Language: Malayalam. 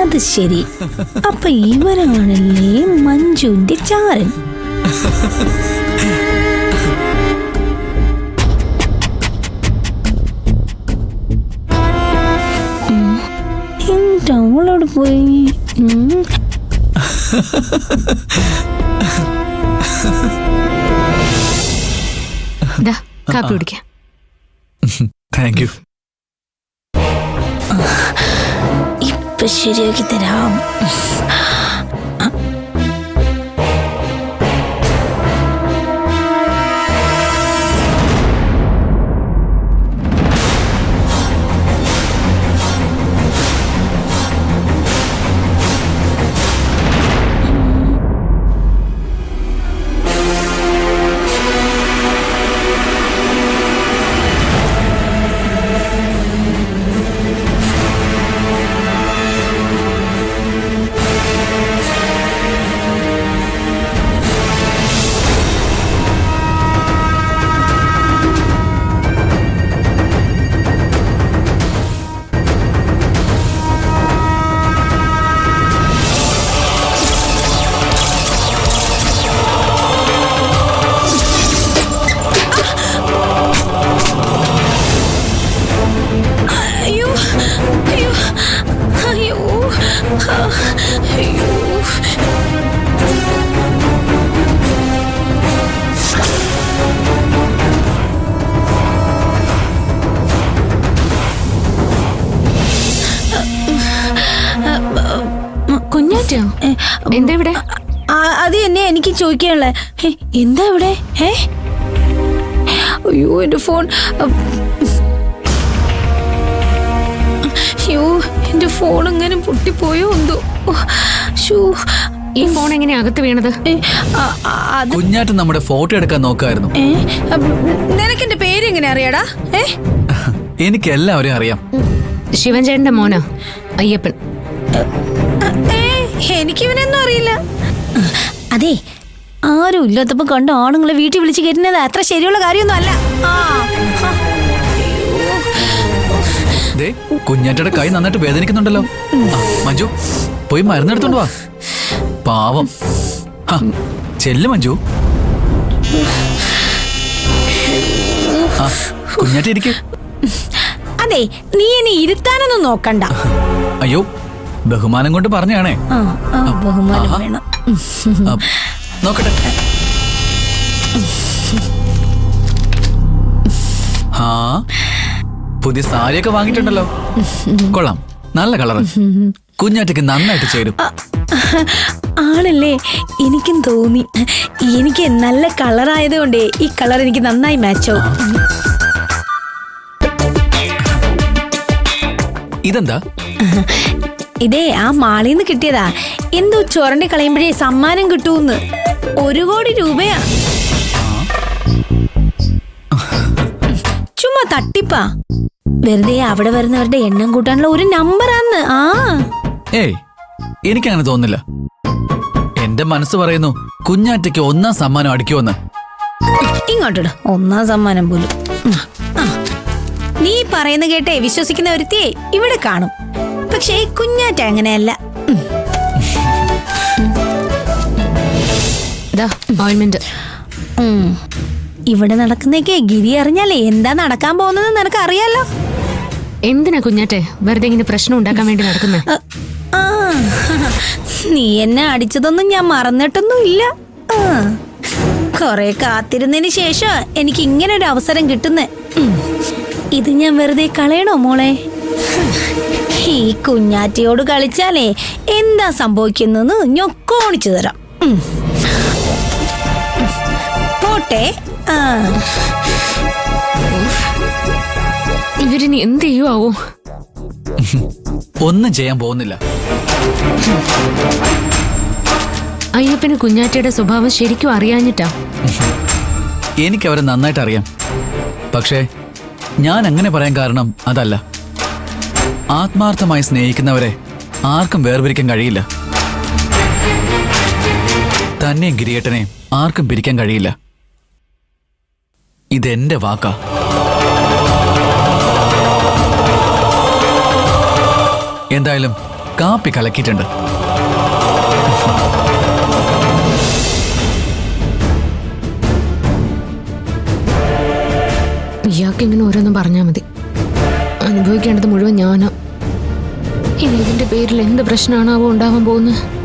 അത് ശരി. അപ്പൊ ഇവരാണല്ലേ മഞ്ജുവിന്റെ ചാരൻ. അവളോട് പോയി കാപ്പി കുടിക്കാം. Thank you. ഇപ്പൊ ശരിയാക്കി തരാം. എന്താ ഇവിടെ? അത് തന്നെ എനിക്ക് ചോദിക്കാനുള്ള. എന്താ ഇവിടെ? അയ്യോ എന്റെ ഫോൺ. അയ്യോ എന്റെ ഫോൺ എങ്ങനെ പൊട്ടിപ്പോയോ എന്തോ. ഈ ഫോൺ എങ്ങനെ അകത്ത് വീണത്? കുഞ്ഞാറ്റ് നമ്മുടെ ഫോട്ടോ എടുക്കാൻ നോക്കായിരുന്നു. നിനക്ക് എന്റെ പേര് എങ്ങനെ അറിയാടാ? എനിക്ക് എല്ലാവരെയും അറിയാം. ശിവൻ ചേട്ടന്റെ മോനാ അയ്യപ്പൻ. എനിക്ക് ഇവനൊന്നും അറിയില്ല. അതെ, ആരും ഇല്ലാത്തപ്പോ കണ്ട ആണുങ്ങളെ വീട്ടിൽ വിളിച്ച് കയറ്റുന്നത് അത്ര ശരിയുള്ള കാര്യമൊന്നും അല്ല. കുഞ്ഞാറ്റയുടെ കൈ നന്നായിട്ട് വേദനിക്കുന്നുണ്ടല്ലോ. മഞ്ജു പോയി മരുന്നെടുത്തോണ്ട് വാ. പാവം. ചെല്ലു മഞ്ജു. കുഞ്ഞാറ്റ ഇരിക്ക്. അതെ, നീ എന്നെ ഇരുത്താനൊന്നും നോക്കണ്ട. അയ്യോ, ബഹുമാനം കൊണ്ട് പറഞ്ഞാണേ. ബഹുമാനം വേണം. നോക്കട്ടെ. പുതിയ സാരിയൊക്കെ വാങ്ങിയിട്ടുണ്ടല്ലോ. കൊള്ളാം, നല്ല കളറ്. കുഞ്ഞാറ്റയ്ക്ക് നന്നായിട്ട് ചേരും. ആണല്ലേ? എനിക്കും തോന്നി. എനിക്ക് നല്ല കളറായതുകൊണ്ടേ ഈ കളർ എനിക്ക് നന്നായി മാച്ചാവും. ഇതെന്താ? ഇതേ ആ മാളിന്ന് കിട്ടിയതാ. എന്തോ ചൊരണ്ടി കളയുമ്പോഴേ സമ്മാനം കിട്ടൂന്ന്. 1 കോടി രൂപയാ. ചുമ്മാ തട്ടിപ്പാ. വെറുതെ അവിടെ വരുന്നവരുടെ എണ്ണം കൂട്ടാനുള്ള ഒരു നമ്പറാന്ന്. ഏയ്, എനിക്കങ്ങനെ തോന്നുന്നില്ല. എന്റെ മനസ്സ് പറയുന്നു കുഞ്ഞാറ്റയ്ക്ക് 1ാം സമ്മാനം അടിക്കുമെന്ന്. ഇങ്ങോട്ടിട. 1ാം സമ്മാനം പോലും. നീ പറയുന്ന കേട്ടേ വിശ്വസിക്കുന്ന ഒരുത്തിയെ ഇവിടെ കാണും. പക്ഷേ കുഞ്ഞാറ്റ അങ്ങനെയല്ല. ഇവിടെ നടക്കുന്നേക്കെ ഗിരി അറിഞ്ഞാലേ എന്താ നടക്കാൻ പോകുന്നത് നിനക്ക് അറിയാലോ. എന്തിനാ കുഞ്ഞാറ്റെ വെറുതെ ഇങ്ങനെ പ്രശ്നം ഉണ്ടാക്കാൻ വേണ്ടി നടക്കുന്നേ? നീ എന്നെ അടിച്ചതൊന്നും ഞാൻ മറന്നിട്ടൊന്നും ഇല്ല. കൊറേ കാത്തിരുന്നതിന് ശേഷം എനിക്ക് ഇങ്ങനെ ഒരു അവസരം കിട്ടുന്നേ. ഇത് ഞാൻ വെറുതെ കളയണോ മോളെ? ഈ കുഞ്ഞാറ്റയോട് കളിച്ചാലേ എന്താ സംഭവിക്കുന്നെന്ന് ഞൊക്കോണിച്ചു തരാം. പോട്ടെ. ഇവരിനി എന്ത് ചെയ്യുവോ? ഒന്നും ചെയ്യാൻ പോകുന്നില്ല. അയ്യപ്പന് കുഞ്ഞാറ്റയുടെ സ്വഭാവം ശരിക്കും അറിയാഞ്ഞിട്ടാ. എനിക്കവരെ നന്നായിട്ട് അറിയാം. പക്ഷേ ഞാൻ അങ്ങനെ പറയാൻ കാരണം അതല്ല. ആത്മാർത്ഥമായി സ്നേഹിക്കുന്നവരെ ആർക്കും വേർപിരിക്കാൻ കഴിയില്ല. തന്നെയും ഗിരിയേട്ടനെയും ആർക്കും പിരിക്കാൻ കഴിയില്ല. ഇതെന്റെ വാക്കാ. എന്തായാലും കാപ്പി കലക്കിയിട്ടുണ്ട്. ഇയാൾക്ക് ഇങ്ങനെ ഓരോന്നും പറഞ്ഞാൽ മതി. അനുഭവിക്കേണ്ടത് മുഴുവൻ ഞാനാ. ഇനി ഇതിന്റെ പേരിൽ എന്ത് പ്രശ്നമാണാവോ ഉണ്ടാവാൻ പോകുന്നത്?